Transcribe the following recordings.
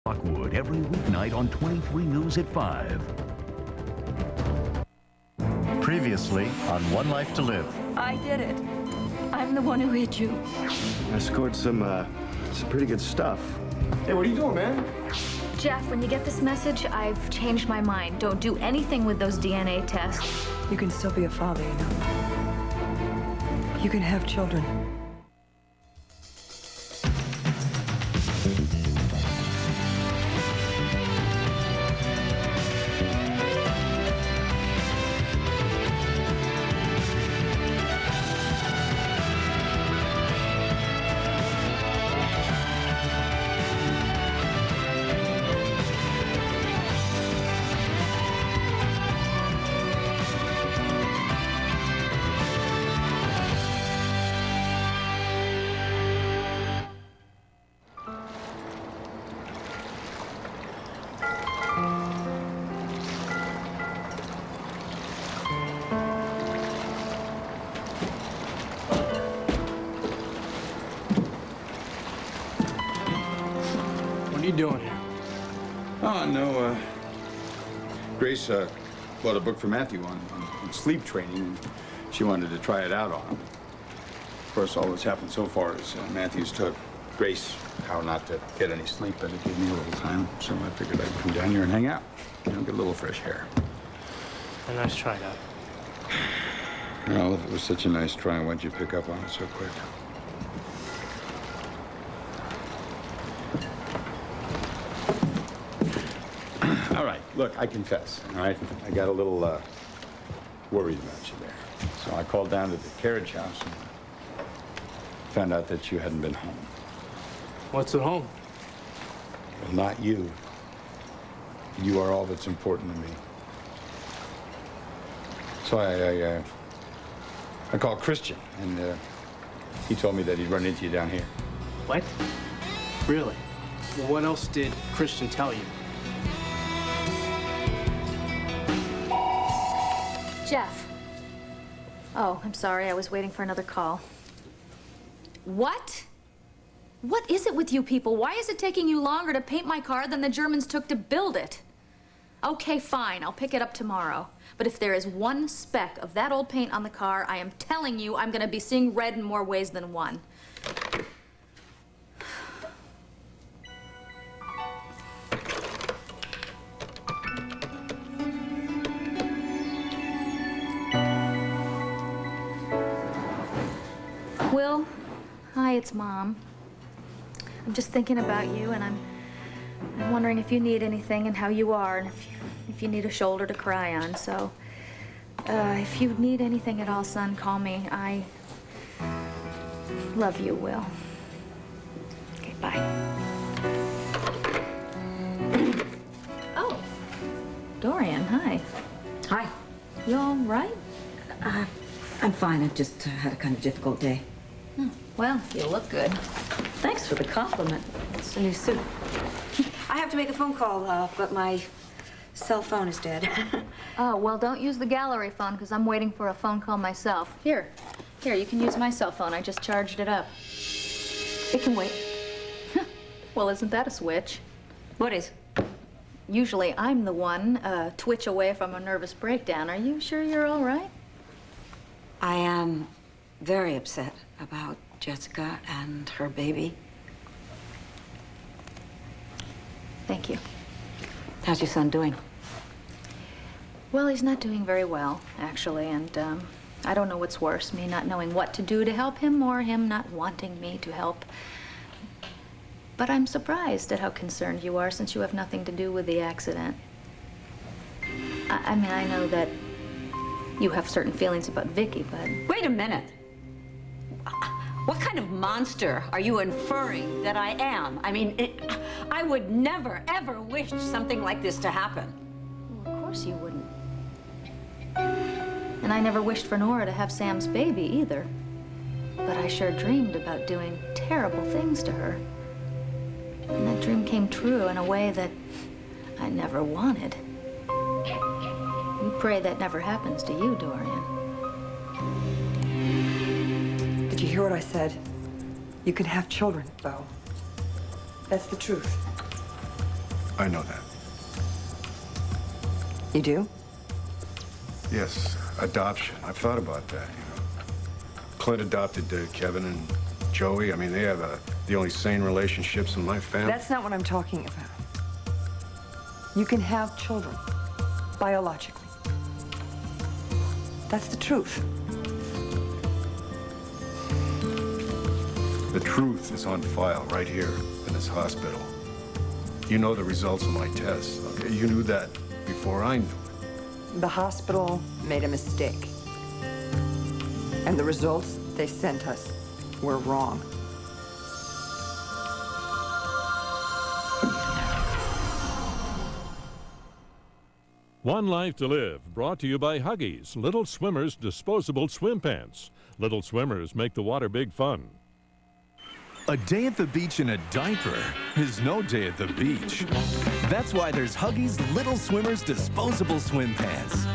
Lockwood every weeknight on 23 News at 5. Previously on One Life to Live. I did it. I'm the one who hit you. I scored some pretty good stuff. Hey, what are you doing, man? Jeff, when you get this message, I've changed my mind. Don't do anything with those DNA tests. You can still be a father, you know. You can have children. What are you doing here? Oh, no, Grace bought a book for Matthew on sleep training, and she wanted to try it out on him. Of course, all that's happened so far is Matthew's taught Grace how not to get any sleep, but it gave me a little time, so I figured I'd come down here and hang out, you know, get a little fresh air. A nice try out. Well, if it was such a nice try, why'd you pick up on it so quick? All right, look, I confess, all right? I got a little worried about you there. So I called down to the carriage house and found out that you hadn't been home. What's at home? Well, not you. You are all that's important to me. So I called Christian, and he told me that he'd run into you down here. What? Really? Well, what else did Christian tell you? Jeff. Oh, I'm sorry. I was waiting for another call. What? What is it with you people? Why is it taking you longer to paint my car than the Germans took to build it? Okay, fine. I'll pick it up tomorrow. But if there is one speck of that old paint on the car, I am telling you I'm going to be seeing red in more ways than one. Will, hi, it's Mom. I'm just thinking about you, and I'm wondering if you need anything and how you are, and if you need a shoulder to cry on. So, if you need anything at all, son, call me. I love you, Will. Okay, bye. Oh, Dorian, hi. Hi. You all right? I'm fine. I've just had a kind of difficult day. Well, you look good. Thanks for the compliment. It's a new suit. I have to make a phone call, but my cell phone is dead. Oh, well, don't use the gallery phone, because I'm waiting for a phone call myself. Here, you can use my cell phone. I just charged it up. It can wait. Well, isn't that a switch? What is? Usually I'm the one twitch away from a nervous breakdown. Are you sure you're all right? I am very upset about Jessica and her baby. Thank you. How's your son doing? Well, he's not doing very well, actually, and I don't know what's worse, me not knowing what to do to help him or him not wanting me to help. But I'm surprised at how concerned you are, since you have nothing to do with the accident. I mean, I know that you have certain feelings about Vicky, but... Wait a minute. What kind of monster are you inferring that I am? I mean, I would never, ever wish something like this to happen. Well, of course you wouldn't. And I never wished for Nora to have Sam's baby, either. But I sure dreamed about doing terrible things to her. And that dream came true in a way that I never wanted. You pray that never happens to you, Dorian. Did you hear what I said? You can have children, Bo. That's the truth. I know that. You do? Yes, adoption. I've thought about that, you know. Clint adopted Kevin and Joey. I mean, they have the only sane relationships in my family. That's not what I'm talking about. You can have children, biologically. That's the truth. The truth is on file right here in this hospital. You know the results of my tests, okay? You knew that before I knew it. The hospital made a mistake. And the results they sent us were wrong. One Life to Live, brought to you by Huggies, Little Swimmers disposable swim pants. Little Swimmers make the water big fun. A day at the beach in a diaper is no day at the beach. That's why there's Huggies Little Swimmers disposable swim pants.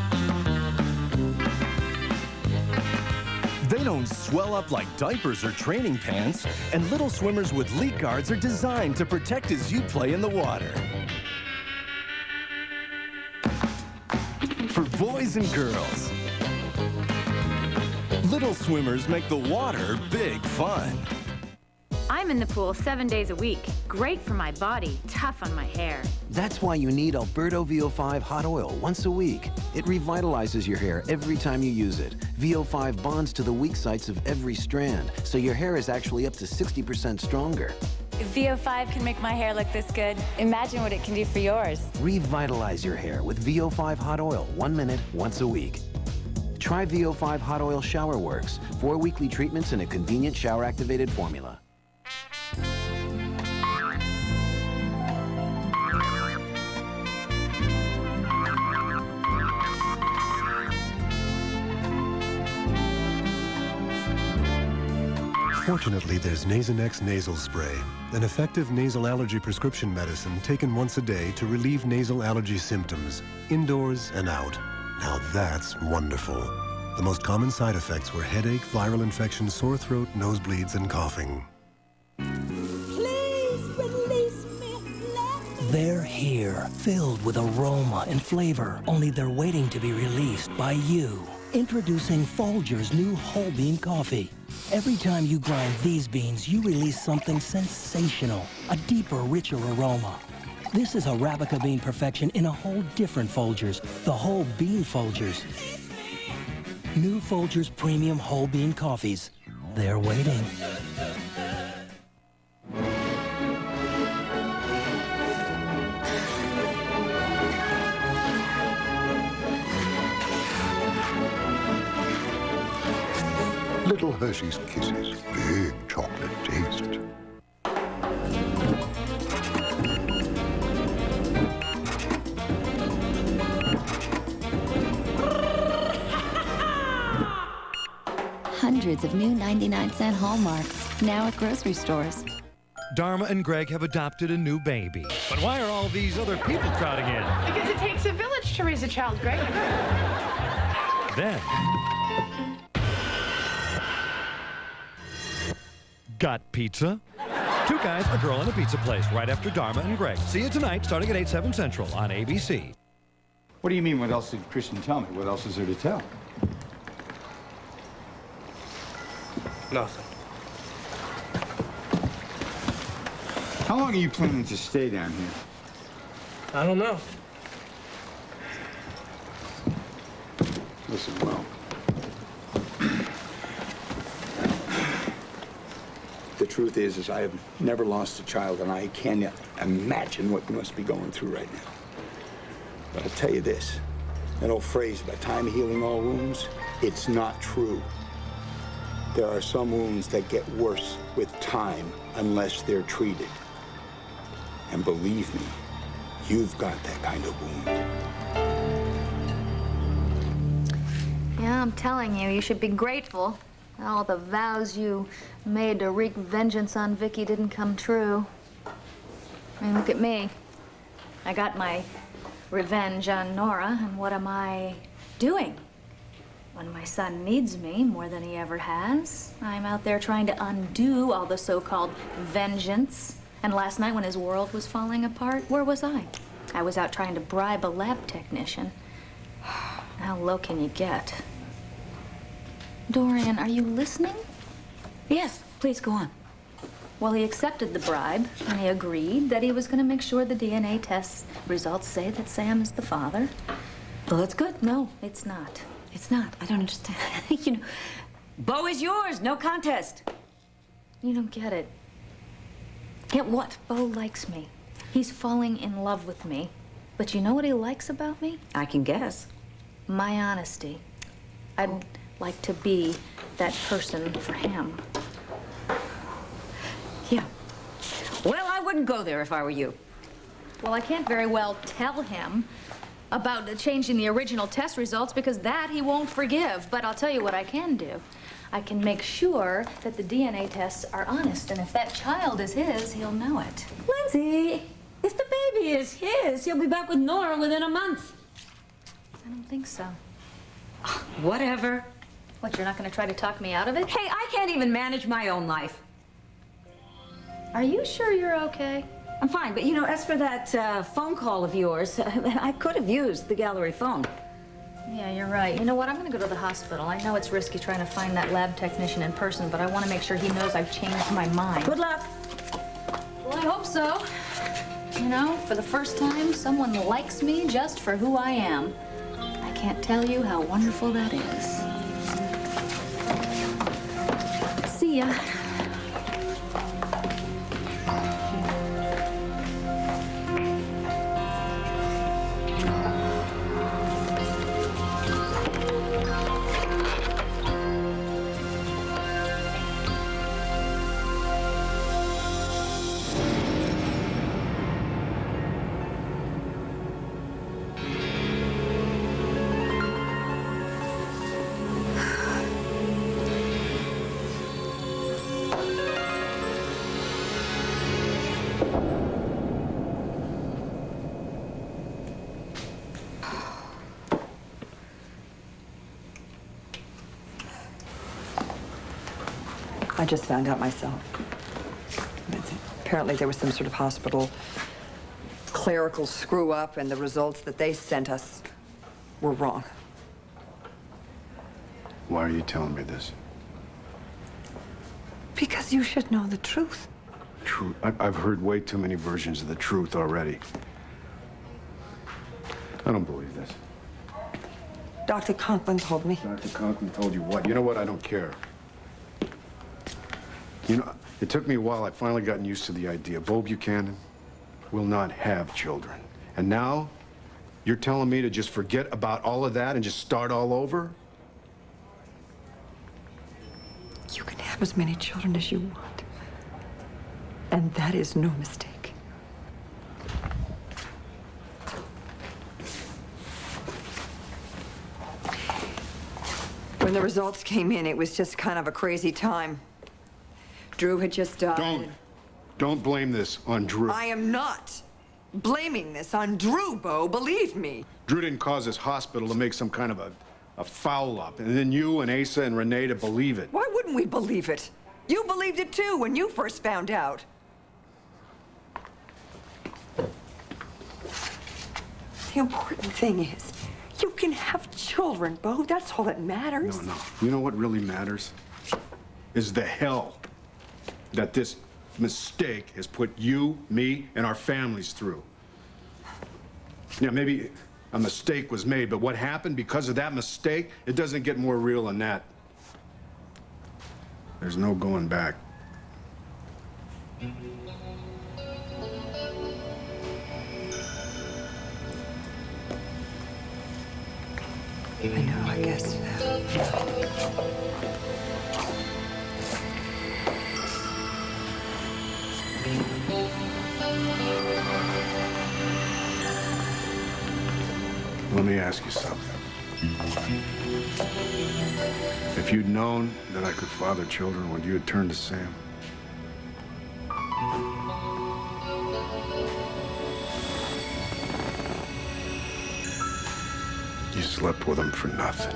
They don't swell up like diapers or training pants, and Little Swimmers with leak guards are designed to protect as you play in the water. For boys and girls, Little Swimmers make the water big fun. I'm in the pool 7 days a week. Great for my body, tough on my hair. That's why you need Alberto VO5 hot oil once a week. It revitalizes your hair every time you use it. VO5 bonds to the weak sites of every strand, so your hair is actually up to 60% stronger. If VO5 can make my hair look this good, imagine what it can do for yours. Revitalize your hair with VO5 hot oil 1 minute once a week. Try VO5 hot oil shower works. 4 weekly treatments in a convenient shower-activated formula. Fortunately, there's Nasonex nasal spray, an effective nasal allergy prescription medicine taken once a day to relieve nasal allergy symptoms, indoors and out. Now that's wonderful. The most common side effects were headache, viral infection, sore throat, nosebleeds, and coughing. Please release me. They're here, filled with aroma and flavor, only they're waiting to be released by you. Introducing Folgers new whole bean coffee. Every time you grind these beans, you release something sensational, a deeper, richer aroma. This is Arabica bean perfection in a whole different Folgers, the whole bean Folgers. New Folgers premium whole bean coffees. They're waiting. Little Hershey's Kisses, big chocolate taste. Hundreds of new 99-cent Hallmarks, now at grocery stores. Dharma and Greg have adopted a new baby. But why are all these other people crowding in? Because it takes a village to raise a child, Greg. Then... Got pizza? 2 guys, a girl, and a pizza place right after Dharma and Greg. See you tonight, starting at 8, 7 Central on ABC. What do you mean, what else did Christian tell me? What else is there to tell? Nothing. How long are you planning to stay down here? I don't know. Listen, well, the truth is I have never lost a child, and I can't imagine what you must be going through right now. But I'll tell you this, that old phrase about time healing all wounds, it's not true. There are some wounds that get worse with time unless they're treated. And believe me, you've got that kind of wound. Yeah, I'm telling you, you should be grateful. All the vows you made to wreak vengeance on Vicky didn't come true. I mean, look at me. I got my revenge on Nora, and what am I doing? When my son needs me more than he ever has, I'm out there trying to undo all the so-called vengeance. And last night when his world was falling apart, where was I? I was out trying to bribe a lab technician. How low can you get? Dorian, are you listening? Yes, please go on. Well, he accepted the bribe, and he agreed that he was going to make sure the DNA test results say that Sam is the father. Well, that's good. No, it's not. It's not. I don't understand. You know, Bo is yours. No contest. You don't get it. Get what? Bo likes me. He's falling in love with me. But you know what he likes about me? I can guess. My honesty. I'd like to be that person for him. Yeah. Well, I wouldn't go there if I were you. Well, I can't very well tell him about changing the original test results because that he won't forgive. But I'll tell you what I can do. I can make sure that the DNA tests are honest, and if that child is his, he'll know it. Lindsay, if the baby is his, he'll be back with Nora within a month. I don't think so. Whatever. What, you're not going to try to talk me out of it? Hey, I can't even manage my own life. Are you sure you're okay? I'm fine, but you know, as for that phone call of yours, I could have used the gallery phone. Yeah, you're right. You know what? I'm going to go to the hospital. I know it's risky trying to find that lab technician in person, but I want to make sure he knows I've changed my mind. Good luck. Well, I hope so. You know, for the first time, someone likes me just for who I am. I can't tell you how wonderful that is. See ya. I just found out myself. Apparently there was some sort of hospital clerical screw-up, and the results that they sent us were wrong. Why are you telling me this? Because you should know the truth. Truth? I've heard way too many versions of the truth already. I don't believe this. Dr. Conklin told me. Dr. Conklin told you what? You know what? I don't care. You know, it took me a while. I've finally gotten used to the idea. Bo Buchanan will not have children. And now, you're telling me to just forget about all of that and just start all over? You can have as many children as you want. And that is no mistake. When the results came in, it was just kind of a crazy time. Drew had just died. Don't blame this on Drew. I am not blaming this on Drew, Bo, believe me. Drew didn't cause this hospital to make some kind of a foul up, and then you and Asa and Renee to believe it. Why wouldn't we believe it? You believed it too when you first found out. The important thing is, you can have children, Bo. That's all that matters. No. You know what really matters? Is the hell that this mistake has put you, me, and our families through. Yeah, maybe a mistake was made, but what happened because of that mistake, it doesn't get more real than that. There's no going back. I know, I guess. Let me ask you something. If you'd known that I could father children, would you have turned to Sam? You slept with him for nothing.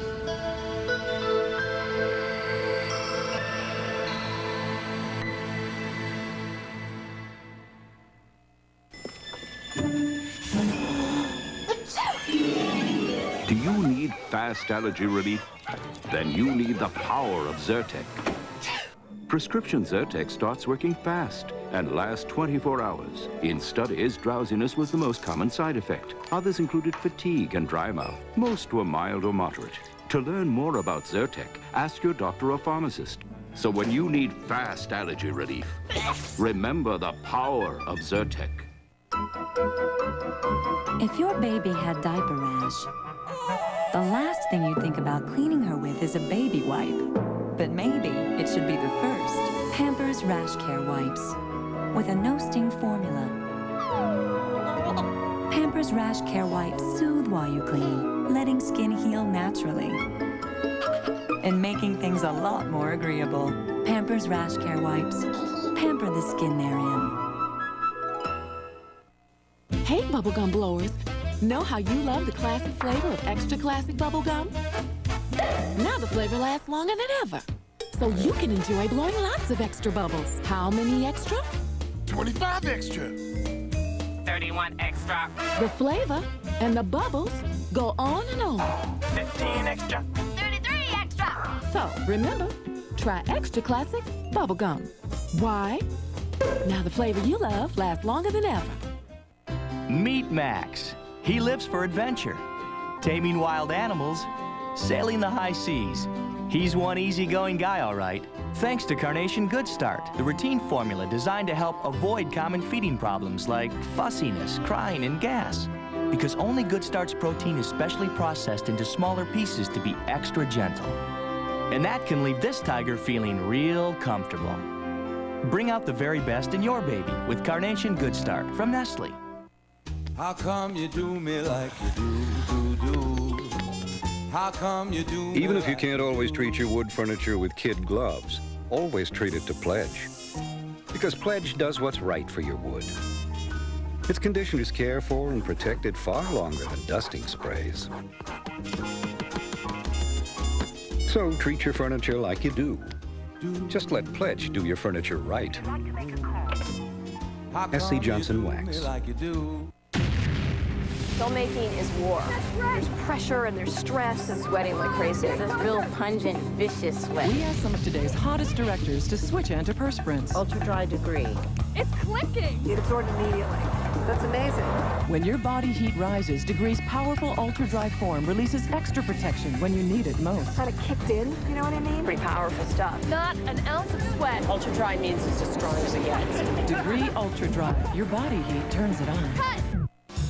Do you need fast allergy relief? Then you need the power of Zyrtec. Prescription Zyrtec starts working fast and lasts 24 hours. In studies, drowsiness was the most common side effect. Others included fatigue and dry mouth. Most were mild or moderate. To learn more about Zyrtec, ask your doctor or pharmacist. So when you need fast allergy relief, remember the power of Zyrtec. If your baby had diaper rash, the last thing you'd think about cleaning her with is a baby wipe. But maybe it should be the first. Pampers Rash Care Wipes with a no-sting formula. Pampers Rash Care Wipes soothe while you clean, letting skin heal naturally and making things a lot more agreeable. Pampers Rash Care Wipes. Pamper the skin they're in. Hey, bubblegum blowers. Know how you love the classic flavor of extra classic bubblegum? Now the flavor lasts longer than ever. So you can enjoy blowing lots of extra bubbles. How many extra? 25 extra. 31 extra. The flavor and the bubbles go on and on. 15 extra. 33 extra. So remember, try extra classic bubblegum. Why? Now the flavor you love lasts longer than ever. Meet Max. He lives for adventure, taming wild animals, sailing the high seas. He's one easygoing guy, all right. Thanks to Carnation Good Start, the routine formula designed to help avoid common feeding problems like fussiness, crying, and gas. Because only Good Start's protein is specially processed into smaller pieces to be extra gentle. And that can leave this tiger feeling real comfortable. Bring out the very best in your baby with Carnation Good Start from Nestle. How come you do me like you do? How come you do me Even if you can't always treat your wood furniture with kid gloves, always treat it to Pledge. Because Pledge does what's right for your wood. Its conditioners care for and protect it far longer than dusting sprays. So treat your furniture like you do. Just let Pledge do your furniture right. S.C. Johnson Wax. Filmmaking is war. There's pressure and there's stress and sweating like crazy. It's a real pungent, vicious sweat. We asked some of today's hottest directors to switch antiperspirants. Ultra dry degree. It's clicking. It absorbed immediately. That's amazing. When your body heat rises, Degree's powerful ultra dry form releases extra protection when you need it most. Kind of kicked in, you know what I mean? Pretty powerful stuff. Not an ounce of sweat. Ultra dry means it's as strong as it gets. Degree Ultra Dry. Your body heat turns it on. Cut!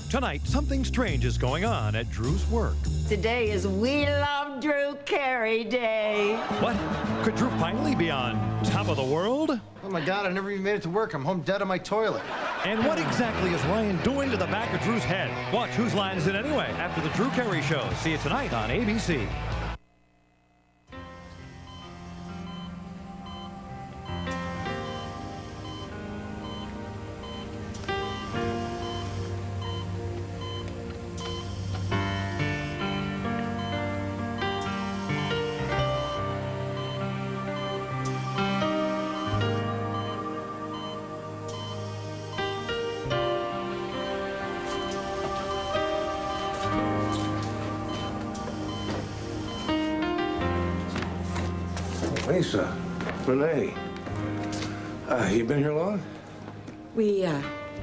Tonight, something strange is going on at Drew's work. Today is We Love Drew Carey Day. What? Could Drew finally be on top of the world? Oh my God, I never even made it to work. I'm home dead on my toilet. And what exactly is Ryan doing to the back of Drew's head? Watch Whose Line Is It Anyway after the Drew Carey Show. See you tonight on ABC. Lisa, Renee, you been here long? We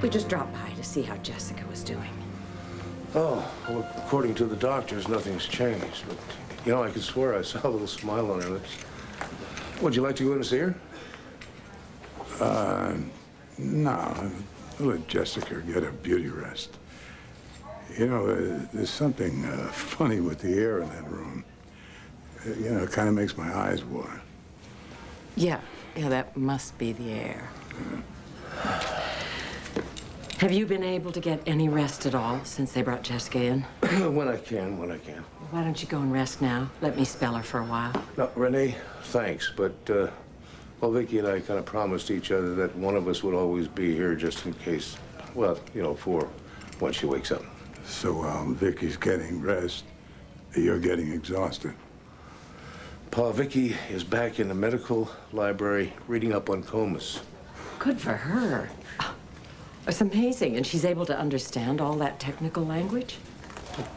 just dropped by to see how Jessica was doing. Oh, well, according to the doctors, nothing's changed. But, you know, I could swear I saw a little smile on her lips. Would you like to go in and see her? No. I'll let Jessica get a beauty rest. You know, there's something funny with the air in that room. You know, it kind of makes my eyes water. Yeah, that must be the air. Have you been able to get any rest at all since they brought Jessica in? When I can. Why don't you go and rest now? Let me spell her for a while. No, Renee, thanks, but, well, Vicki and I kind of promised each other that one of us would always be here just in case, well, you know, for when she wakes up. So while Vicky's getting rest, you're getting exhausted. Pa, Vicki is back in the medical library reading up on comas. Good for her. It's amazing. And she's able to understand all that technical language?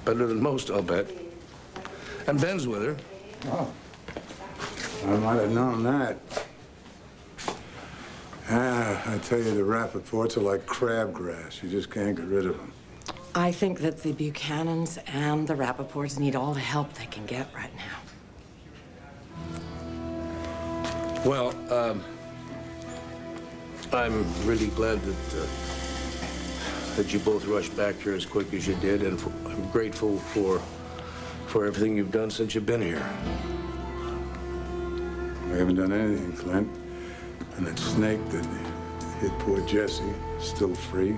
Better than most, I'll bet. And Ben's with her. Oh. I might have known that. I tell you, the Rappaports are like crabgrass. You just can't get rid of them. I think that the Buchanans and the Rappaports need all the help they can get right now. Well, I'm really glad that you both rushed back here as quick as you did, and I'm grateful for everything you've done since you've been here. We haven't done anything, Clint. And that snake that hit poor Jesse is still free.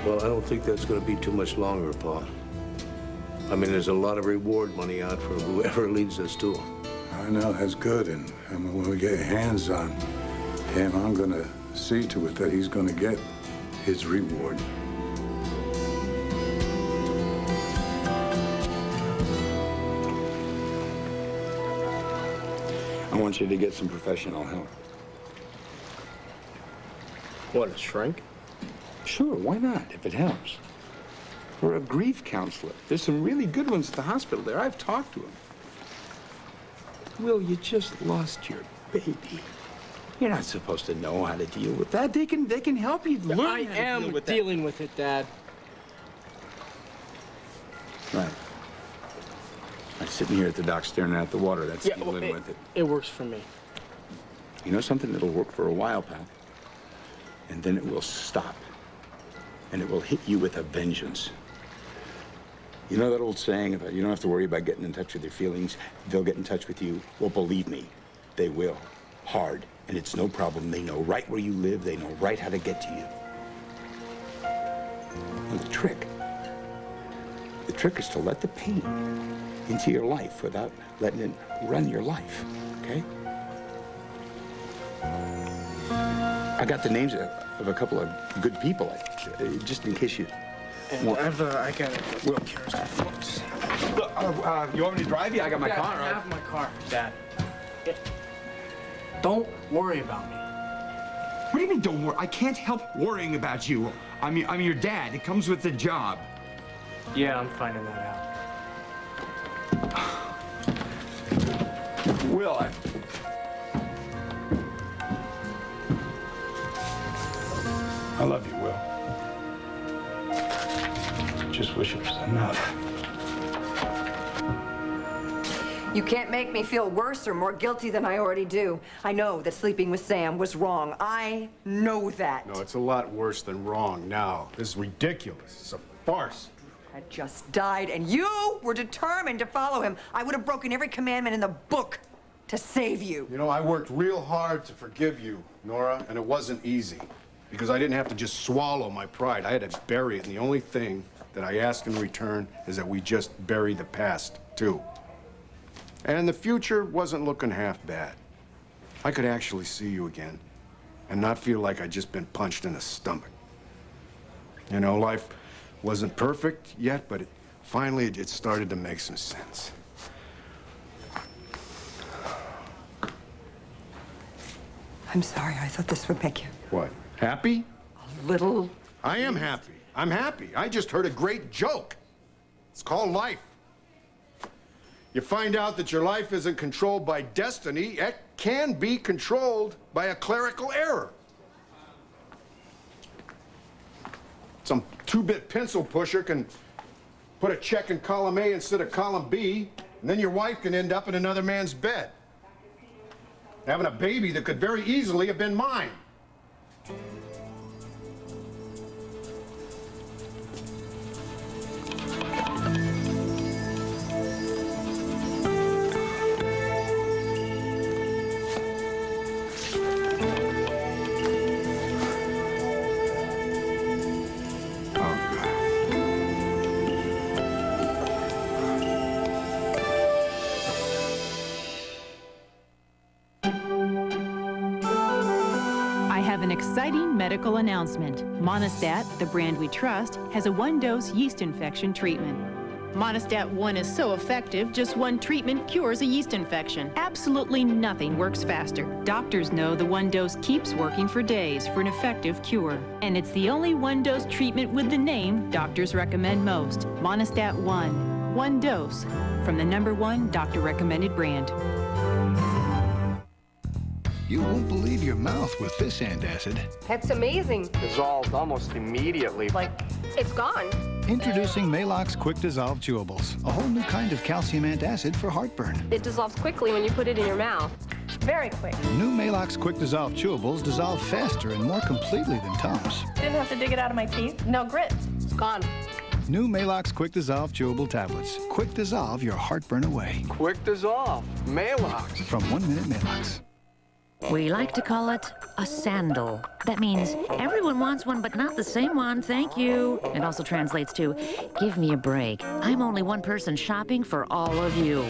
Well, I don't think that's going to be too much longer, Paul. I mean, there's a lot of reward money out for whoever leads us to him. I know, that's good. And when we get hands on him, I'm going to see to it that he's going to get his reward. I want you to get some professional help. What, a shrink? Sure, why not, if it helps? Or a grief counselor. There's some really good ones at the hospital there. I've talked to them. Will, you just lost your baby. You're not supposed to know how to deal with that. They can help you learn I how to am deal with that. dealing with it, Dad. Right. I'm sitting here at the dock staring at the water. That's Yeah, dealing well, with it. It works for me. You know something? It'll work for a while, pal. And then it will stop. And it will hit you with a vengeance. You know that old saying about you don't have to worry about getting in touch with your feelings. They'll get in touch with you. Well, believe me, they will. Hard. And it's no problem. They know right where you live. They know right how to get to you. And the trick is to let the pain into your life without letting it run your life, okay? I got the names of a couple of good people, just in case you want. I got it. Well, you want me to drive you? I got my car. I have my car, Dad. Don't worry about me. What do you mean, don't worry? I can't help worrying about you. I'm your dad. It comes with the job. Yeah, I'm finding that out. Will, I love you, Will. Just wish it was enough. You can't make me feel worse or more guilty than I already do. I know that sleeping with Sam was wrong. I know that. No, it's a lot worse than wrong now. This is ridiculous. It's a farce. Had just died, and you were determined to follow him. I would have broken every commandment in the book to save you. You know, I worked real hard to forgive you, Nora, and it wasn't easy. Because I didn't have to just swallow my pride. I had to bury it, and the only thing that I ask in return is that we just bury the past, too. And the future wasn't looking half bad. I could actually see you again and not feel like I'd just been punched in the stomach. You know, life wasn't perfect yet, but finally it started to make some sense. I'm sorry. I thought this would make you What? Happy? a little... I am happy. I'm happy. I just heard a great joke. It's called life. You find out that your life isn't controlled by destiny. It can be controlled by a clerical error. Some two-bit pencil pusher can put a check in column A instead of column B, and then your wife can end up in another man's bed, having a baby that could very easily have been mine. Exciting medical announcement. Monistat, the brand we trust, has a one-dose yeast infection treatment. Monistat 1 is so effective, just one treatment cures a yeast infection. Absolutely nothing works faster. Doctors know the one dose keeps working for days for an effective cure. And it's the only one-dose treatment with the name doctors recommend most, Monistat 1. one dose from the #1 doctor-recommended brand. You won't believe your mouth with this antacid. That's amazing. Dissolved almost immediately. Like, it's gone. Introducing Maalox Quick Dissolve Chewables, a whole new kind of calcium antacid for heartburn. It dissolves quickly when you put it in your mouth. Very quick. New Maalox Quick Dissolve Chewables dissolve faster and more completely than Tums. Didn't have to dig it out of my teeth. No grit. It's gone. New Maalox Quick Dissolve Chewable Tablets. Quick dissolve your heartburn away. Quick dissolve. Maalox. From 1 Minute Maalox. We like to call it a sandal. That means everyone wants one, but not the same one, thank you. It also translates to, give me a break. I'm only one person shopping for all of you.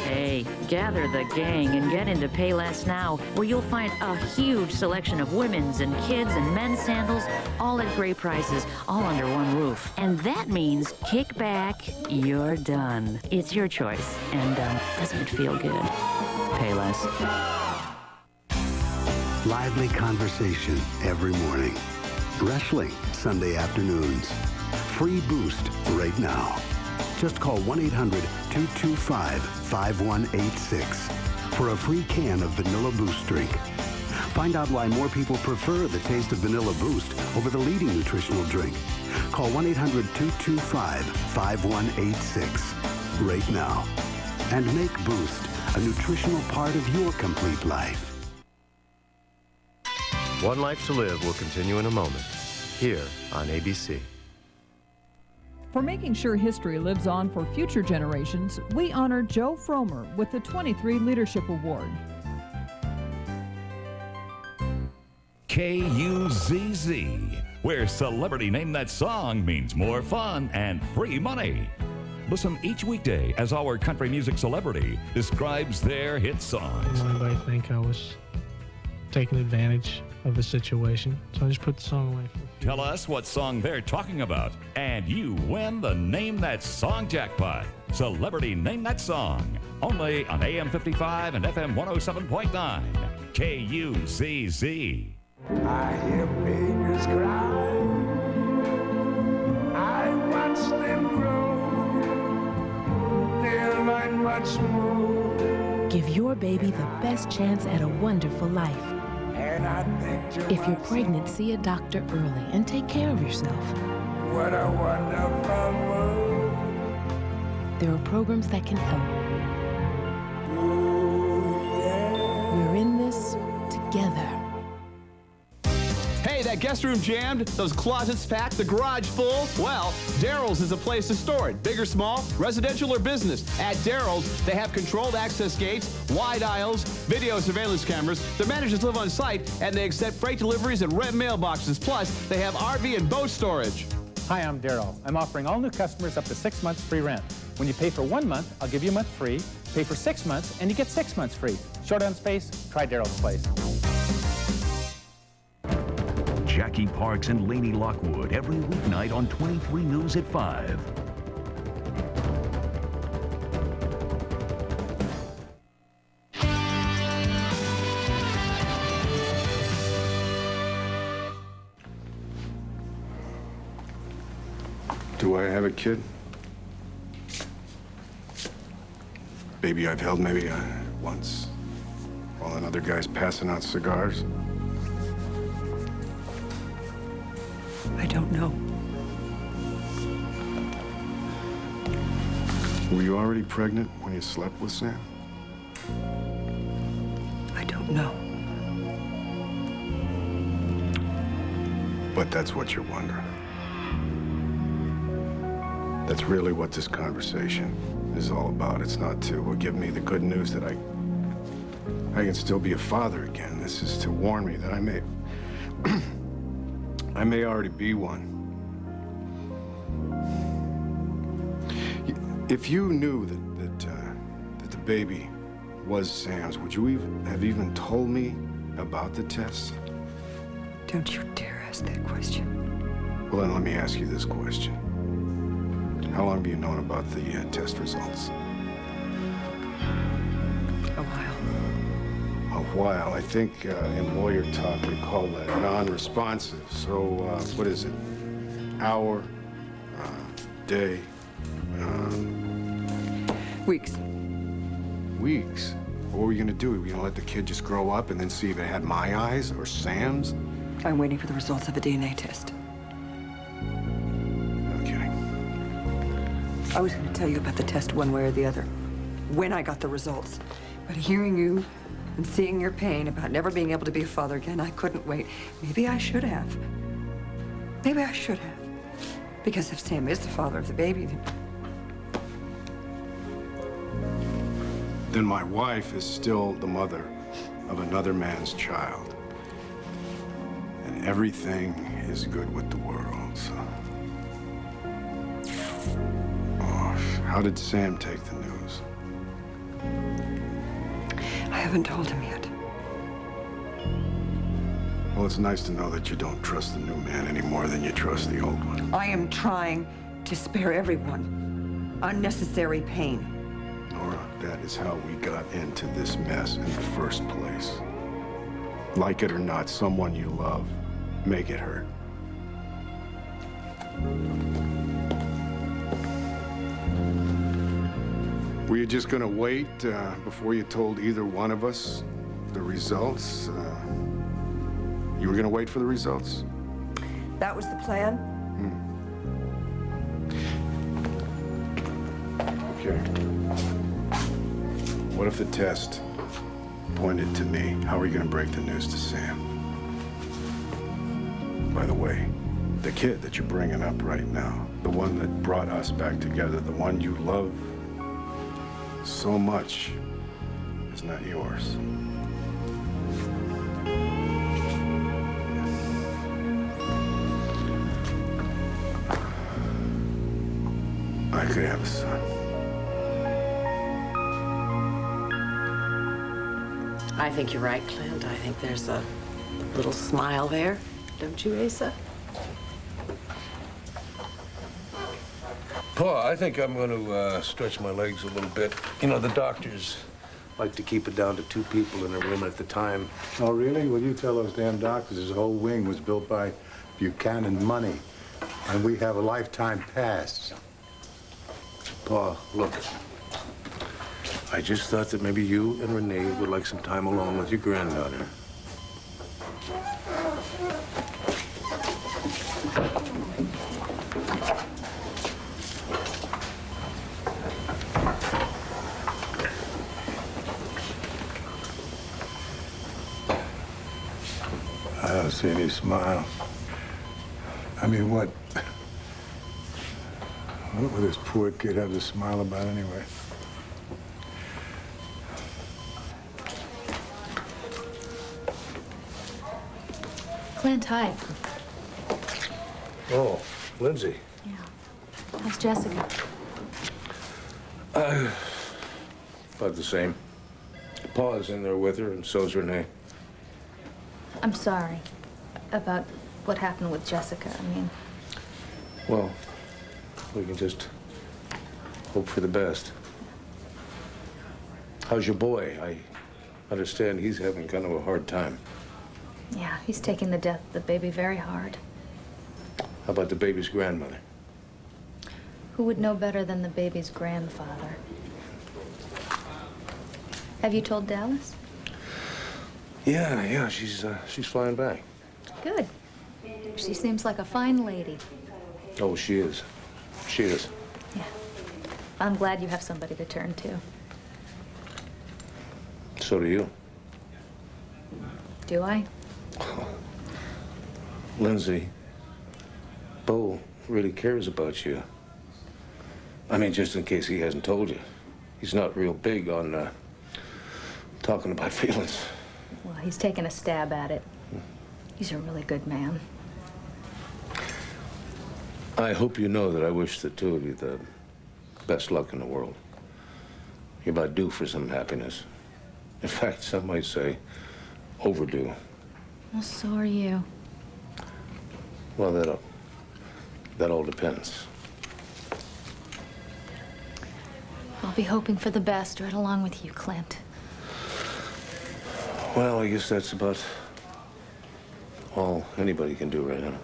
Hey, gather the gang and get into Payless now, where you'll find a huge selection of women's and kids' and men's sandals, all at great prices, all under one roof. And that means kick back, you're done. It's your choice, and doesn't it feel good? Payless. Lively conversation every morning. Wrestling Sunday afternoons. Free boost right now. Just call 1-800-225-5186 for a free can of Vanilla Boost drink. Find out why more people prefer the taste of Vanilla Boost over the leading nutritional drink. Call 1-800-225-5186 right now. And make Boost a nutritional part of your complete life. One Life to Live will continue in a moment, here on ABC. For making sure history lives on for future generations, we honor Joe Fromer with the 23 Leadership Award. KUZZ, where Celebrity Name That Song means more fun and free money. Listen each weekday as our country music celebrity describes their hit songs. Anybody think I was taking advantage of the situation, so I just put the song away. Tell us what song they're talking about, and you win the Name That Song jackpot. Celebrity Name That Song, only on AM 55 and FM 107.9, KUZZ. I hear babies cry. I watch them grow. They'll learn much more. Give your baby the best chance at a wonderful life. If you're pregnant, see a doctor early and take care of yourself. What a wonderful world. There are programs that can help. We're in this together. Hey, that guest room jammed, those closets packed, the garage full? Well, Daryl's is a place to store it. Big or small, residential or business. At Daryl's, they have controlled access gates, wide aisles, video surveillance cameras. Their managers live on site, and they accept freight deliveries and rent mailboxes. Plus, they have RV and boat storage. Hi, I'm Daryl. I'm offering all new customers up to 6 months free rent. When you pay for 1 month, I'll give you a month free. Pay for 6 months, and you get 6 months free. Short on space? Try Daryl's Place. Jackie Parks and Lainey Lockwood every weeknight on 23 News at 5. Do I have a kid? Baby I've held maybe once, while another guy's passing out cigars. I don't know. Were you already pregnant when you slept with Sam? I don't know. But that's what you're wondering. That's really what this conversation is all about. It's not to give me the good news that I can still be a father again. This is to warn me that I may already be one. If you knew that the baby was Sam's, would you have even told me about the test? Don't you dare ask that question. Well, then let me ask you this question. How long have you known about the test results? A while. A while. I think in lawyer talk we call that non-responsive. So what is it? Hour, day, Weeks. Weeks? What were you gonna do? Were you gonna let the kid just grow up and then see if it had my eyes or Sam's? I'm waiting for the results of a DNA test. No kidding. I was gonna tell you about the test one way or the other, when I got the results. But hearing you and seeing your pain about never being able to be a father again, I couldn't wait. Maybe I should have. Maybe I should have. Because if Sam is the father of the baby, then my wife is still the mother of another man's child. And everything is good with the world, so. Oh, how did Sam take the news? I haven't told him yet. Well, it's nice to know that you don't trust the new man any more than you trust the old one. I am trying to spare everyone unnecessary pain. Nora, that is how we got into this mess in the first place. Like it or not, someone you love, make it hurt. Were you just gonna wait before you told either one of us the results? You were gonna wait for the results? That was the plan? Okay. What if the test pointed to me? How are you gonna break the news to Sam? By the way, the kid that you're bringing up right now, the one that brought us back together, the one you love so much, is not yours. I could have a son. I think you're right, Clint. I think there's a little smile there. Don't you, Asa? Pa, I think I'm going to stretch my legs a little bit. You know, the doctors like to keep it down to 2 people in a room at the time. Oh, really? Well, you tell those damn doctors this whole wing was built by Buchanan money, and we have a lifetime pass. Pa, look. I just thought that maybe you and Renee would like some time alone with your granddaughter. I don't see any smile. I mean, what would this poor kid have to smile about anyway? Clint, hi. Oh, Lindsay. Yeah. How's Jessica? About the same. Pa's in there with her, and so's Renee. I'm sorry about what happened with Jessica. I mean, Well, we can just hope for the best. How's your boy? I understand he's having kind of a hard time. yeah, he's taking the death of the baby very hard. How about the baby's grandmother? Who would know better than the baby's grandfather? Have you told Dallas? Yeah, she's flying back. Good. She seems like a fine lady. Oh, she is. She is. Yeah. I'm glad you have somebody to turn to. So do you. Do I? Lindsay, Bo really cares about you. I mean, just in case he hasn't told you. He's not real big on talking about feelings. Well, he's taken a stab at it. He's a really good man. I hope you know that I wish the two of you the best luck in the world. You're about due for some happiness. In fact, some might say overdue. Well, so are you. Well, that all depends. I'll be hoping for the best right along with you, Clint. Well, I guess that's about all anybody can do right now.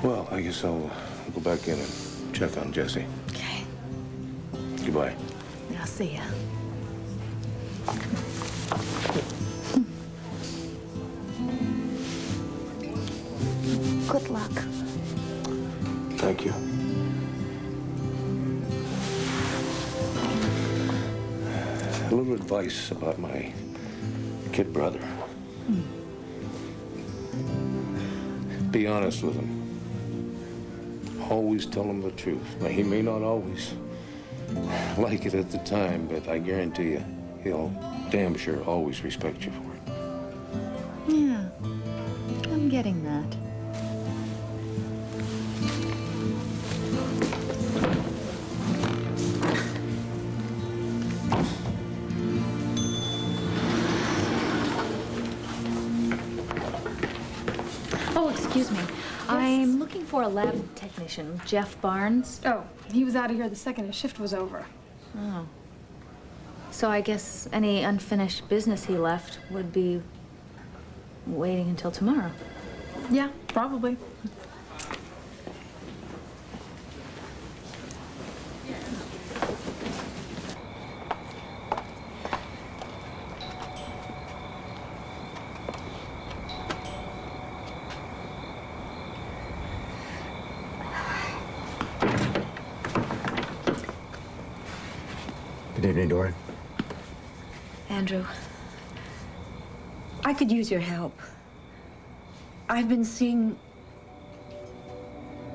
Well, I guess I'll go back in and check on Jessie. Okay. Goodbye. I'll see ya. Good luck. Thank you. A little advice about my kid brother. Be honest with him. Always tell him the truth. Now, he may not always like it at the time, but I guarantee you, he'll damn sure always respect you for it. Yeah, I'm getting that. Oh, excuse me. I'm looking for a lab technician, Jeff Barnes. Oh, he was out of here the second his shift was over. Oh. So I guess any unfinished business he left would be waiting until tomorrow. Yeah, probably. Good evening, Dorian. Andrew, I could use your help. I've been seeing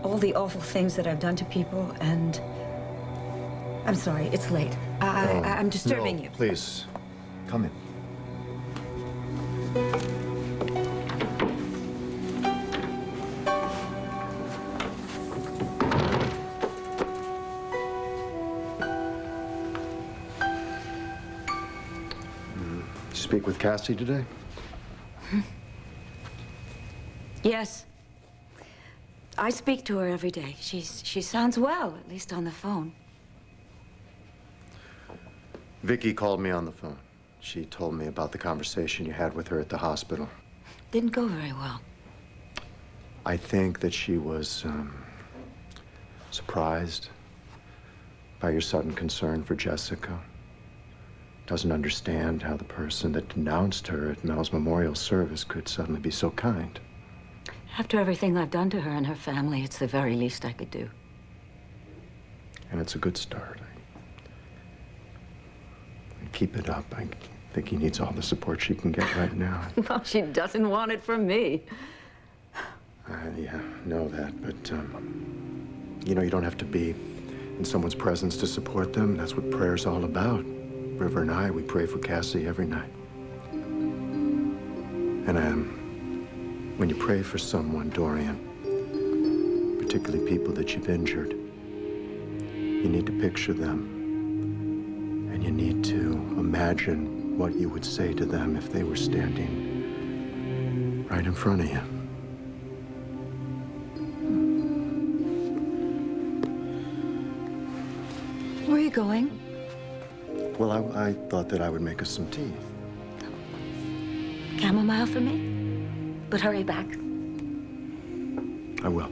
all the awful things that I've done to people, and I'm sorry, it's late. I'm disturbing No, you. Please, come in. Speak with Cassie today? Yes. I speak to her every day. She sounds well, at least on the phone. Vicky called me on the phone. She told me about the conversation you had with her at the hospital. Didn't go very well. I think that she was surprised by your sudden concern for Jessica. Doesn't understand how the person that denounced her at Mel's memorial service could suddenly be so kind. After everything I've done to her and her family, it's the very least I could do. And it's a good start. I keep it up. I think he needs all the support she can get right now. Well, she doesn't want it from me. Yeah, know that, but, you know, you don't have to be in someone's presence to support them. That's what prayer's all about. River and I, we pray for Cassie every night. And when you pray for someone, Dorian, particularly people that you've injured, you need to picture them. And you need to imagine what you would say to them if they were standing right in front of you. Where are you going? Well, I thought that I would make us some tea. Chamomile for me? But hurry back. I will.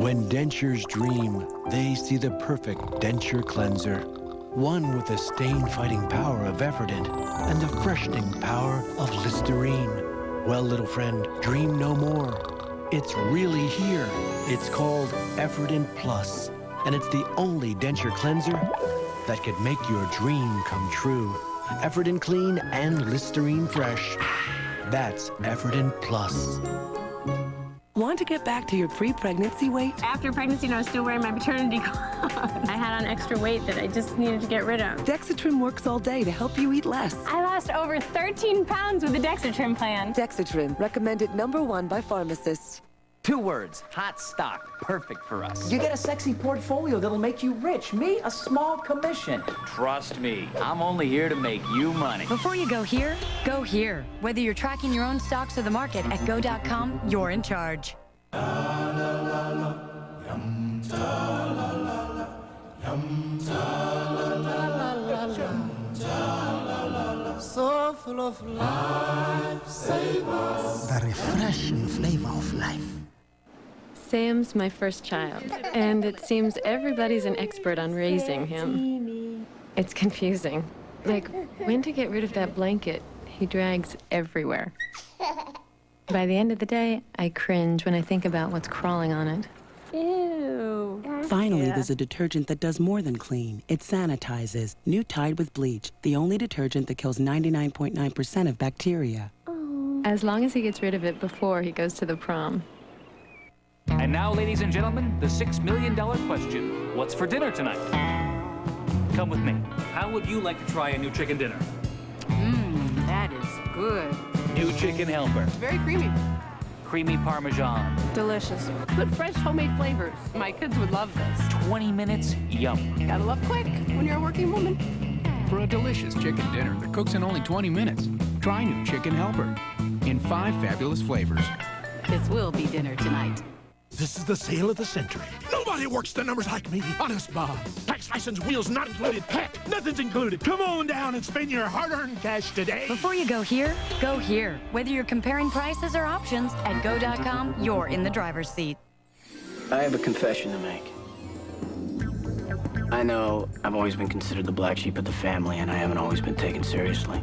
When dentures dream, they see the perfect denture cleanser. One with the stain-fighting power of Effordent and the freshening power of Listerine. Well, little friend, dream no more. It's really here. It's called Effordent Plus, and it's the only denture cleanser that could make your dream come true. Effordent Clean and Listerine Fresh. That's Effordent Plus. Want to get back to your pre-pregnancy weight? After pregnancy, I was still wearing my maternity clothes. I had on extra weight that I just needed to get rid of. Dexatrim works all day to help you eat less. I lost over 13 pounds with the Dexatrim plan. Dexatrim, recommended #1 by pharmacists. 2 words, hot stock, perfect for us. You get a sexy portfolio that'll make you rich. Me, a small commission. Trust me, I'm only here to make you money. Before you go here, go here. Whether you're tracking your own stocks or the market, at go.com, you're in charge. So full of life savers. The refreshing flavor of life. Sam's my first child, and it seems everybody's an expert on raising him. It's confusing. Like, when to get rid of that blanket he drags everywhere. By the end of the day, I cringe when I think about what's crawling on it. Ew. Finally, there's a detergent that does more than clean. It sanitizes. New Tide with bleach, the only detergent that kills 99.9% of bacteria. As long as he gets rid of it before he goes to the prom. And now, ladies and gentlemen, the $6 million question. What's for dinner tonight? Come with me. How would you like to try a new chicken dinner? That is good. New chicken helper. Very creamy. Creamy Parmesan. Delicious. Good fresh homemade flavors. My kids would love this. 20 minutes, yum. Gotta love quick when you're a working woman. For a delicious chicken dinner that cooks in only 20 minutes, try new Chicken Helper in 5 fabulous flavors. This will be dinner tonight. This is the sale of the century. Nobody works the numbers like me. Honest, Bob. Tax license, wheels not included. Heck, nothing's included. Come on down and spend your hard-earned cash today. Before you go here, go here. Whether you're comparing prices or options, at go.com, you're in the driver's seat. I have a confession to make. I know I've always been considered the black sheep of the family, and I haven't always been taken seriously.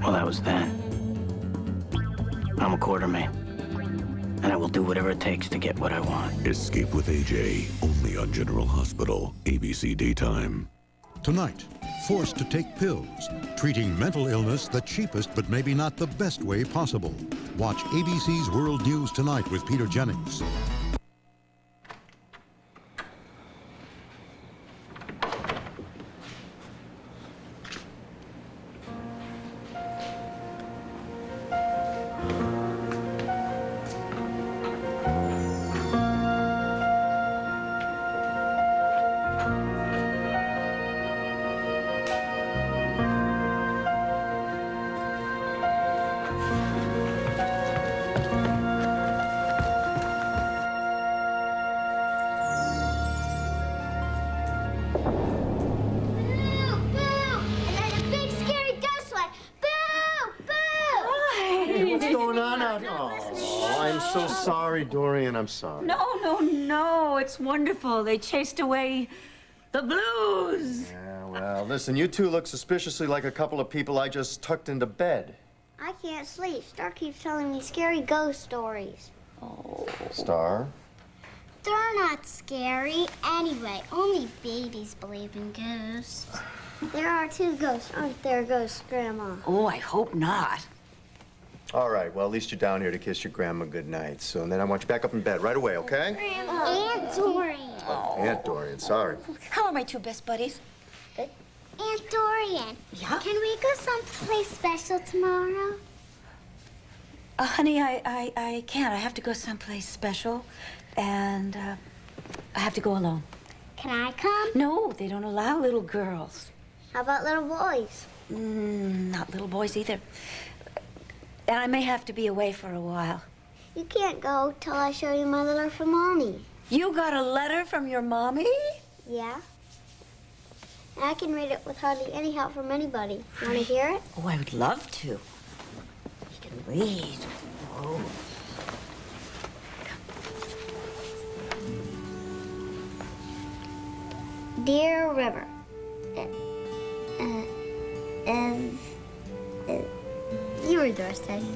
Well, that was then. I'm a quartermain, and I will do whatever it takes to get what I want. Escape with AJ, only on General Hospital, ABC Daytime. Tonight, forced to take pills, treating mental illness the cheapest but maybe not the best way possible. Watch ABC's World News Tonight with Peter Jennings. So sorry, Dorian, I'm sorry. No, it's wonderful. They chased away the blues. Yeah, well, listen, you two look suspiciously like a couple of people I just tucked into bed. I can't sleep. Star keeps telling me scary ghost stories. Oh. Star? They're not scary. Anyway, only babies believe in ghosts. There are 2 ghosts, aren't there, ghosts, Grandma? Oh, I hope not. All right, well, at least you're down here to kiss your grandma goodnight. So then I want you back up in bed right away, okay? Grandma. Aunt Dorian. Oh, Aunt Dorian, sorry. How are my 2 best buddies? Aunt Dorian. Yeah? Can we go someplace special tomorrow? Honey, I can't. I have to go someplace special, and I have to go alone. Can I come? No, they don't allow little girls. How about little boys? Not little boys either. And I may have to be away for a while. You can't go till I show you my letter from Mommy. You got a letter from your mommy? Yeah. And I can read it with hardly any help from anybody. Want to hear it? Oh, I would love to. You can read. Oh. Dear River. You read the rest, Teddy.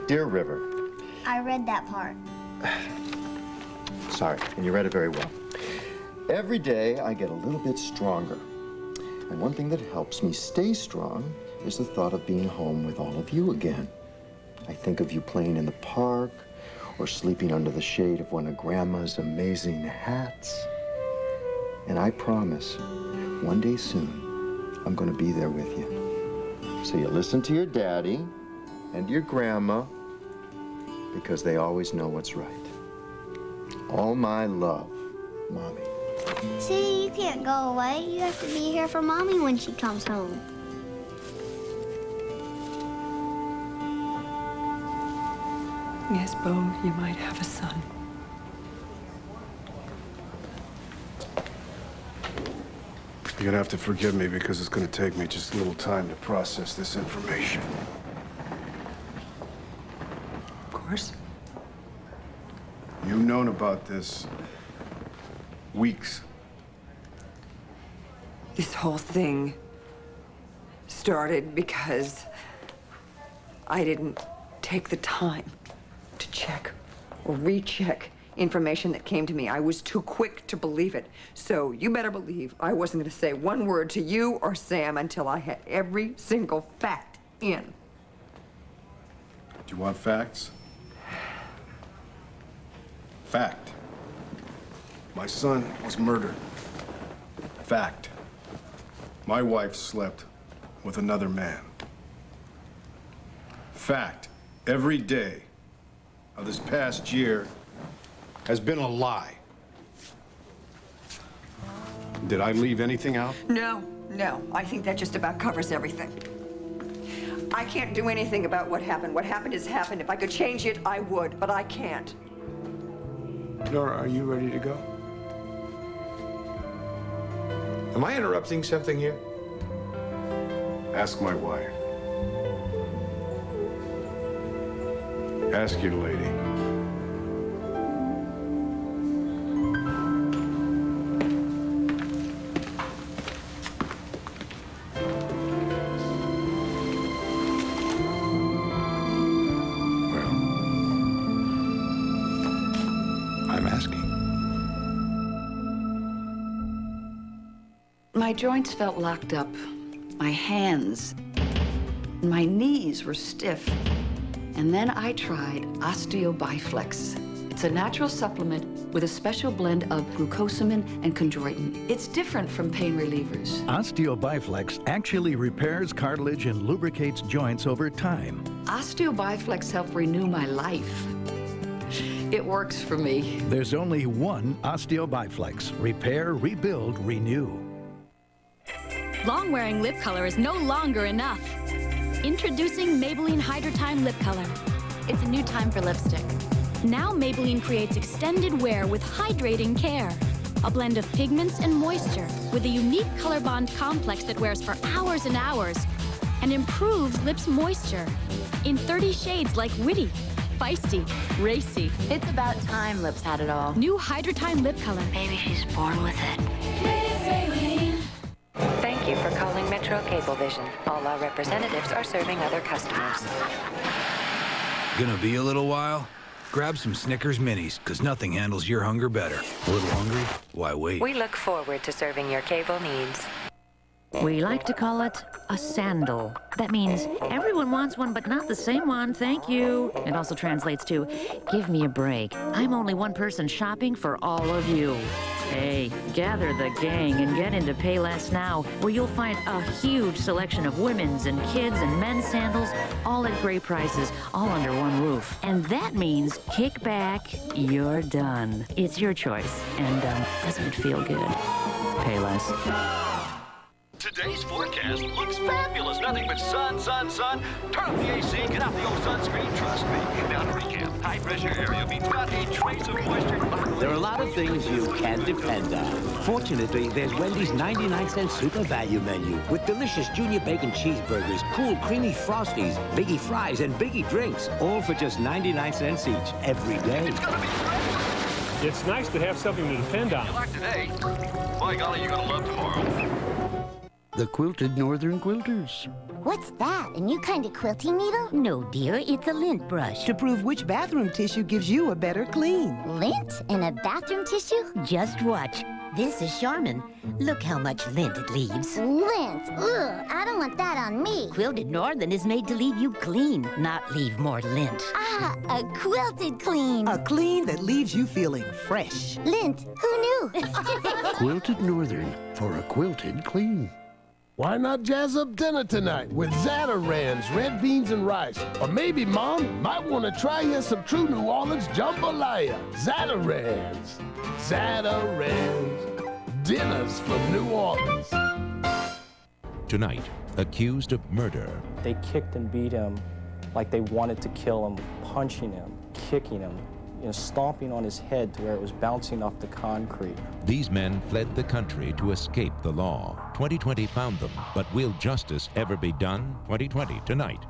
Dear River. I read that part. Sorry, and you read it very well. Every day I get a little bit stronger. And one thing that helps me stay strong is the thought of being home with all of you again. I think of you playing in the park or sleeping under the shade of one of Grandma's amazing hats. And I promise, one day soon, I'm going to be there with you. So you listen to your daddy, and your grandma, because they always know what's right. All my love, Mommy. See, you can't go away. You have to be here for Mommy when she comes home. Yes, Bo, you might have a son. You're gonna have to forgive me because it's gonna take me just a little time to process this information. Of course. You've known about this weeks. This whole thing started because I didn't take the time to check or recheck information that came to me. I was too quick to believe it. So you better believe I wasn't going to say one word to you or Sam until I had every single fact in. Do you want facts? Fact. My son was murdered. Fact. My wife slept with another man. Fact. Every day of this past year has been a lie. Did I leave anything out? No. I think that just about covers everything. I can't do anything about what happened. What happened has happened. If I could change it, I would, but I can't. Nora, are you ready to go? Am I interrupting something here? Ask my wife. Ask your lady. My joints felt locked up. My hands, my knees were stiff. And then I tried Osteobiflex. It's a natural supplement with a special blend of glucosamine and chondroitin. It's different from pain relievers. Osteobiflex actually repairs cartilage and lubricates joints over time. Osteobiflex helped renew my life. It works for me. There's only one Osteobiflex. Repair, rebuild, renew. Long-wearing lip color is no longer enough. Introducing Maybelline Hydra Time Lip Color. It's a new time for lipstick. Now Maybelline creates extended wear with hydrating care. A blend of pigments and moisture with a unique color bond complex that wears for hours and hours and improves lips moisture in 30 shades like witty, feisty, racy. It's about time lips had it all. New Hydra Time Lip Color. Maybe she's born with it. Thank you for calling Metro Cablevision. All our representatives are serving other customers. Gonna be a little while? Grab some Snickers Minis, because nothing handles your hunger better. A little hungry? Why wait? We look forward to serving your cable needs. We like to call it a sandal. That means everyone wants one, but not the same one, thank you. It also translates to, give me a break. I'm only one person shopping for all of you. Hey, gather the gang and get into Payless now, where you'll find a huge selection of women's and kids' and men's sandals, all at great prices, all under one roof. And that means kick back, you're done. It's your choice, and doesn't it feel good? Payless. Today's forecast looks fabulous. Nothing but sun, sun, sun. Turn off the AC, get out the old sunscreen. Trust me. Now to recap, high pressure area means not a trace of moisture. There are a lot of things you can depend on. Fortunately, there's Wendy's 99-cent super value menu with delicious junior bacon cheeseburgers, cool creamy Frosties, biggie fries, and biggie drinks, all for just 99 cents each every day. It's nice to have something to depend on. You like today? By golly, you're gonna love tomorrow. The Quilted Northern Quilters. What's that? A new kind of quilting needle? No, dear, it's a lint brush. To prove which bathroom tissue gives you a better clean. Lint in a bathroom tissue? Just watch. This is Charmin. Look how much lint it leaves. Lint? Ugh, I don't want that on me. Quilted Northern is made to leave you clean, not leave more lint. Ah, a quilted clean. A clean that leaves you feeling fresh. Lint? Who knew? Quilted Northern for a quilted clean. Why not jazz up dinner tonight with Zatarans, red beans and rice? Or maybe Mom might want to try you some true New Orleans jambalaya. Zatarans. Zatarans. Dinners for New Orleans. Tonight, accused of murder. They kicked and beat him like they wanted to kill him, punching him, kicking him, stomping on his head to where it was bouncing off the concrete. These men fled the country to escape the law. 2020 found them, but will justice ever be done? 2020 tonight.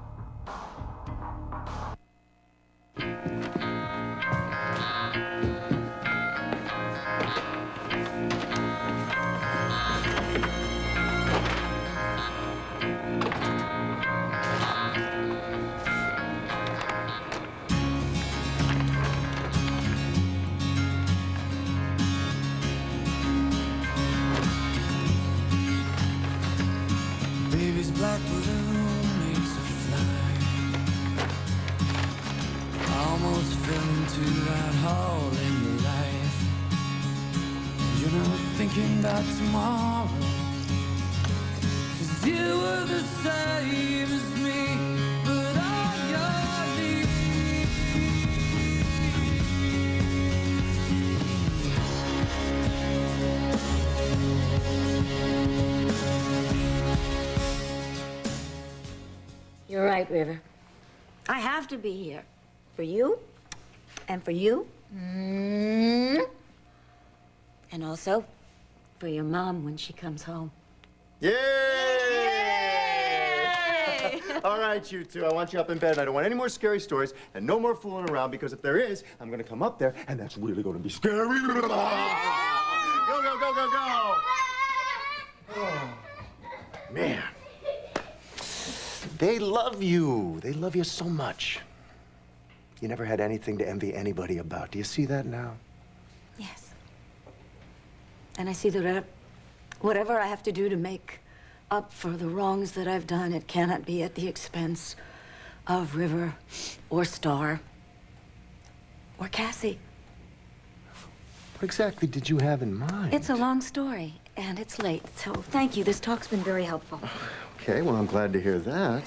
Baby's black balloon makes a fly. Almost fell into that hole in your life. And you're not thinking about tomorrow, 'cause you were the same as me, but all your You're right, River. I have to be here. For you, and for you, and also for your mom when she comes home. Yay! All right, you two, I want you up in bed, and I don't want any more scary stories and no more fooling around, because if there is, I'm gonna come up there, and that's really gonna be scary. Go, go, go, go, go! Oh, man. They love you. They love you so much. You never had anything to envy anybody about. Do you see that now? Yes. And I see that whatever I have to do to make up for the wrongs that I've done, it cannot be at the expense of River or Star or Cassie. What exactly did you have in mind? It's a long story, and it's late, so thank you. This talk's been very helpful. Okay, well, I'm glad to hear that.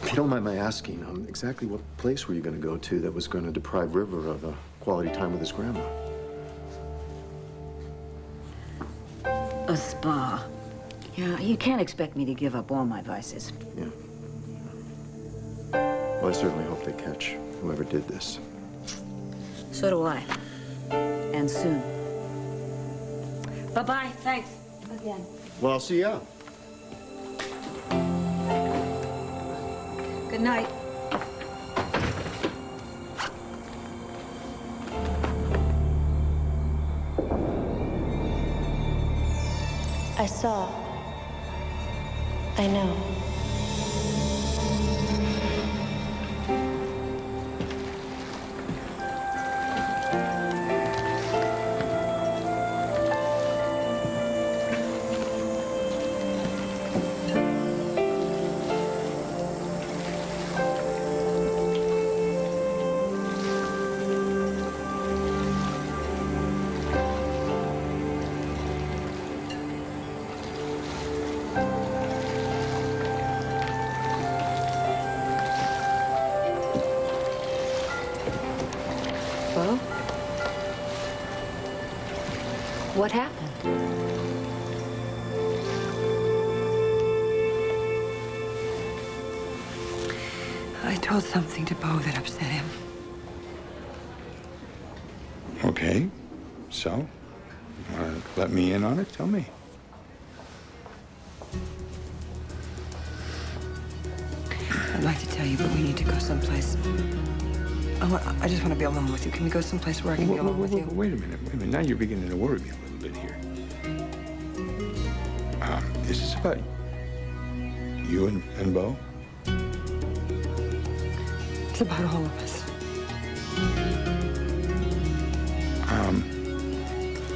If you don't mind my asking, exactly what place were you going to go to that was going to deprive River of a quality time with his grandma? A spa. Yeah, you can't expect me to give up all my vices. Yeah. Well, I certainly hope they catch whoever did this. So do I. And soon. Bye-bye. Thanks again. Well, I'll see you out. Good night. I saw. I know. Well, what happened? I told something to Bo that upset him. Okay, so? Let me in on it? Tell me. I'd like to tell you, but we need to go someplace. I just want to be alone with you. Can we go someplace where I can be alone with you? Wait a minute. Now you're beginning to worry me a little bit here. Is this about you and Bo? It's about all of us.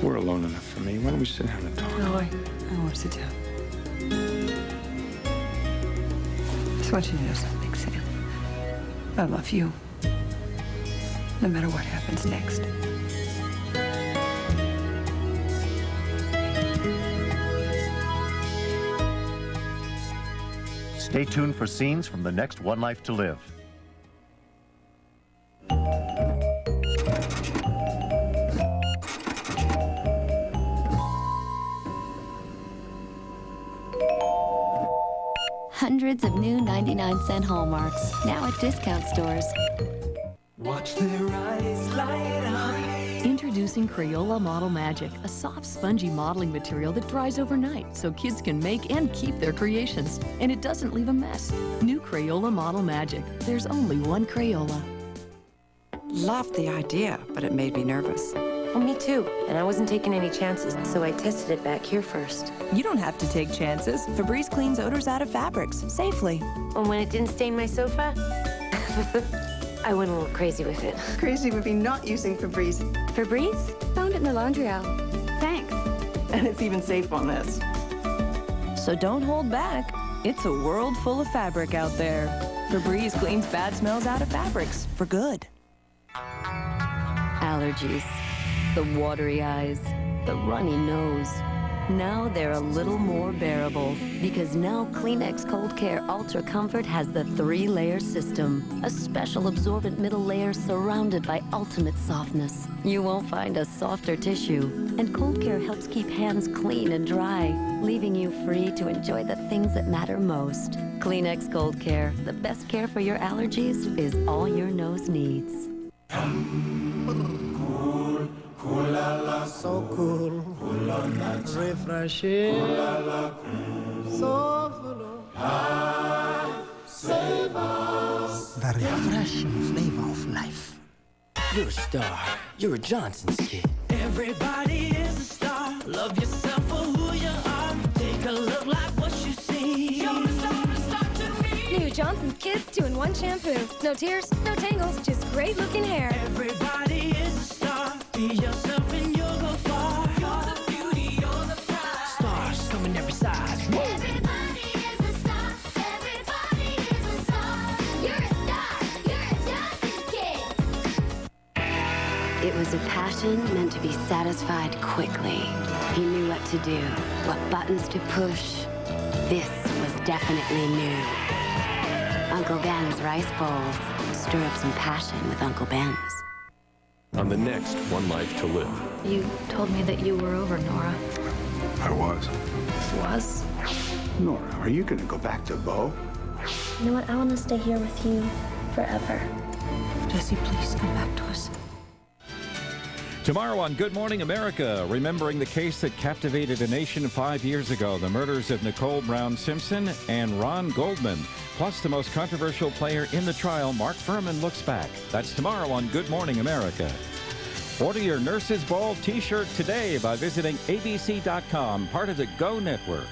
We're alone enough for me. Why don't we sit down and talk? No, I don't want to sit down. I just want you to know something, Sam. I love you. No matter what happens next. Stay tuned for scenes from the next One Life to Live. Hundreds of new 99-cent Hallmarks, now at discount stores. Watch their eyes light up. Introducing Crayola Model Magic, a soft, spongy modeling material that dries overnight so kids can make and keep their creations. And it doesn't leave a mess. New Crayola Model Magic. There's only one Crayola. Loved the idea, but it made me nervous. Well, me too. And I wasn't taking any chances, so I tested it back here first. You don't have to take chances. Febreze cleans odors out of fabrics safely. And when it didn't stain my sofa, I went a little crazy with it. Crazy would be not using Febreze. Febreze? Found it in the laundry aisle. Thanks. And it's even safe on this. So don't hold back. It's a world full of fabric out there. Febreze cleans bad smells out of fabrics for good. Allergies, the watery eyes, the runny nose. Now they're a little more bearable because now Kleenex Cold Care Ultra Comfort has the 3-layer system, a special absorbent middle layer surrounded by ultimate softness. You won't find a softer tissue, and Cold Care helps keep hands clean and dry, leaving you free to enjoy the things that matter most. Kleenex Cold Care, the best care for your allergies is all your nose needs. Cool la la, so cool, refreshing, so full of life, save us. The refreshing flavor of life. You're a star, you're a Johnson's kid. Everybody is a star, love yourself for who you are. Take a look like what you see. You're a star to me. New Johnson's Kids 2-in-1 shampoo. No tears, no tangles, just great looking hair. Everybody is a star. Be yourself and you'll go far. You're the beauty, you're the pride. Stars come in every size. Everybody is a star. Everybody is a star. You're a star. You're a Johnson's kid. It was a passion meant to be satisfied quickly. He knew what to do, what buttons to push. This was definitely new. Uncle Ben's rice bowls. Stir up some passion with Uncle Ben's. On the next One Life to Live. You told me that you were over, Nora. I was. Was? Nora, are you going to go back to Bo? You know what? I want to stay here with you forever. Jesse, please come back to us. Tomorrow on Good Morning America, remembering the case that captivated a nation 5 years ago, the murders of Nicole Brown Simpson and Ron Goldman. Plus, the most controversial player in the trial, Mark Furman, looks back. That's tomorrow on Good Morning America. Order your Nurses Ball t-shirt today by visiting abc.com, part of the Go Network.